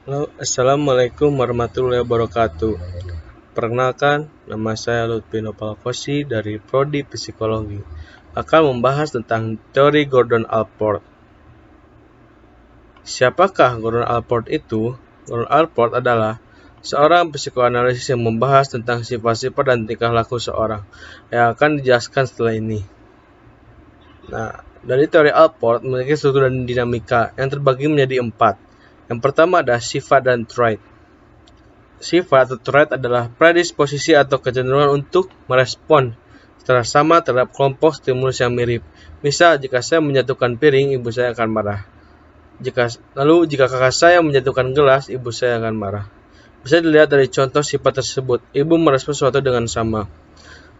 Halo, Assalamualaikum warahmatullahi wabarakatuh. Perkenalkan, nama saya Lutfi Nopal-Kosi dari Prodi Psikologi. Akan membahas tentang teori Gordon Allport. Siapakah Gordon Allport itu? Gordon Allport adalah seorang psikoanalisis yang membahas tentang sifat-sifat dan tingkah laku seorang yang akan dijelaskan setelah ini. Nah, dari teori Allport memiliki struktur dan dinamika yang terbagi menjadi 4. Yang pertama ada sifat dan trait. Sifat atau trait adalah predisposisi atau kecenderungan untuk merespon secara sama terhadap kelompok stimulus yang mirip. Misal, jika saya menjatuhkan piring, ibu saya akan marah. Jika kakak saya menjatuhkan gelas, ibu saya akan marah. Bisa dilihat dari contoh sifat tersebut, ibu merespon sesuatu dengan sama.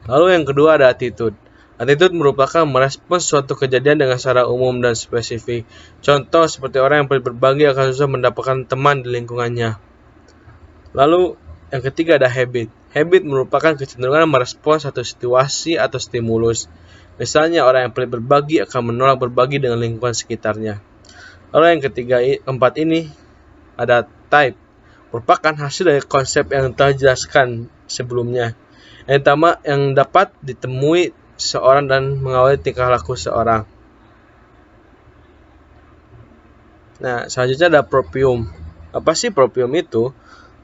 Lalu yang kedua ada attitude. Attitude merupakan merespon suatu kejadian dengan secara umum dan spesifik. Contoh seperti orang yang pelit berbagi akan susah mendapatkan teman di lingkungannya. Lalu yang ketiga ada habit. Habit merupakan kecenderungan merespon satu situasi atau stimulus. Misalnya orang yang pelit berbagi akan menolak berbagi dengan lingkungan sekitarnya. Lalu yang keempat ini ada type. Merupakan hasil dari konsep yang telah dijelaskan sebelumnya. Yang dapat ditemui seorang dan mengawali tingkah laku seorang. Nah, selanjutnya ada proprium. Apa sih proprium itu?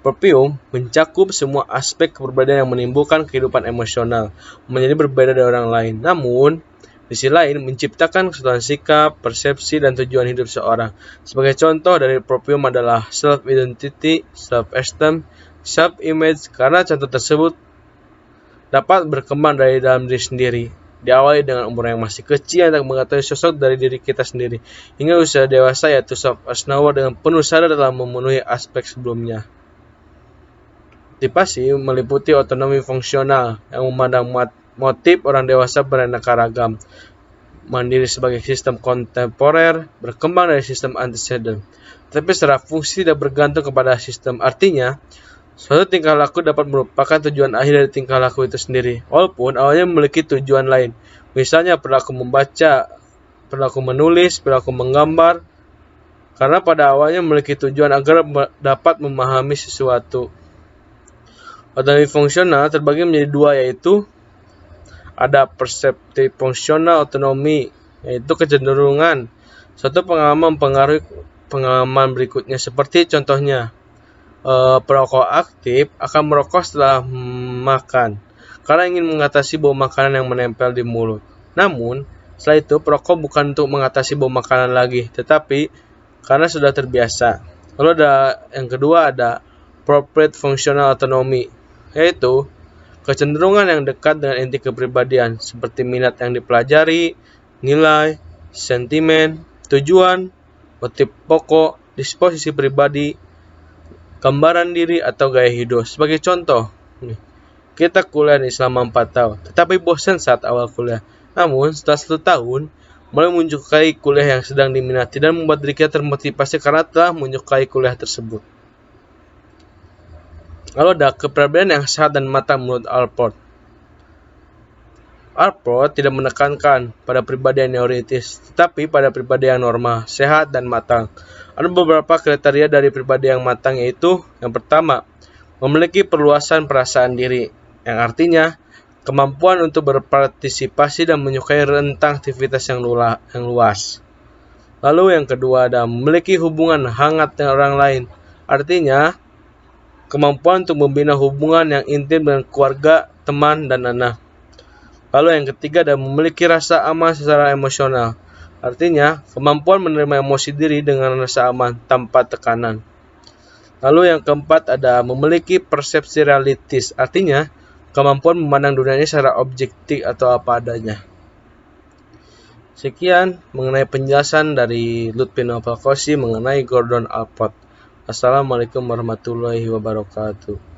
Proprium mencakup semua aspek kepribadian yang menimbulkan kehidupan emosional, menjadi berbeda dari orang lain. Namun, di sisi lain menciptakan keseluruhan sikap, persepsi, dan tujuan hidup seorang. Sebagai contoh dari proprium adalah self-identity, self-esteem, self-image, karena contoh tersebut dapat berkembang dari dalam diri sendiri. Diawali dengan umur yang masih kecil untuk mengetahui sosok dari diri kita sendiri, hingga usia dewasa yaitu self-awareness dengan penuh sadar dalam memenuhi aspek sebelumnya. Tipasi meliputi otonomi fungsional yang memandang motif orang dewasa beraneka ragam, mandiri sebagai sistem kontemporer, berkembang dari sistem antecedent, tapi secara fungsi tidak bergantung kepada sistem. Artinya, suatu tingkah laku dapat merupakan tujuan akhir dari tingkah laku itu sendiri, walaupun awalnya memiliki tujuan lain. Misalnya perilaku membaca, perilaku menulis, perilaku menggambar, karena pada awalnya memiliki tujuan agar dapat memahami sesuatu. Otonomi fungsional terbagi menjadi dua, yaitu ada perseptif fungsional otonomi, yaitu kecenderungan suatu pengalaman mempengaruhi pengalaman berikutnya. Seperti contohnya, perokok aktif akan merokok setelah makan karena ingin mengatasi bau makanan yang menempel di mulut. Namun, setelah itu perokok bukan untuk mengatasi bau makanan lagi, tetapi karena sudah terbiasa. Lalu yang kedua ada appropriate functional autonomy, yaitu kecenderungan yang dekat dengan inti kepribadian, seperti minat yang dipelajari, nilai, sentimen, tujuan, motif pokok, disposisi pribadi, gambaran diri, atau gaya hidup. Sebagai contoh, kita kuliah selama 4 tahun, tetapi bosan saat awal kuliah. Namun, setelah 1 tahun, mulai menyukai kuliah yang sedang diminati dan membuat diri kita termotivasi karena telah menyukai kuliah tersebut. Lalu ada kepribadian yang sehat dan matang menurut Allport. Allport tidak menekankan pada pribadi yang neurotis, tetapi pada pribadi yang normal, sehat, dan matang. Ada beberapa kriteria dari pribadi yang matang, yaitu yang pertama, memiliki perluasan perasaan diri, yang artinya kemampuan untuk berpartisipasi dan menyukai rentang aktivitas yang luas. Lalu yang kedua ada memiliki hubungan hangat dengan orang lain, artinya kemampuan untuk membina hubungan yang intim dengan keluarga, teman, dan anak. Lalu yang ketiga ada memiliki rasa aman secara emosional, artinya kemampuan menerima emosi diri dengan rasa aman tanpa tekanan. Lalu yang keempat ada memiliki persepsi realistis, artinya kemampuan memandang dunia ini secara objektif atau apa adanya. Sekian mengenai penjelasan dari Lutfi Nopal-Kosi mengenai Gordon Allport. Assalamualaikum warahmatullahi wabarakatuh.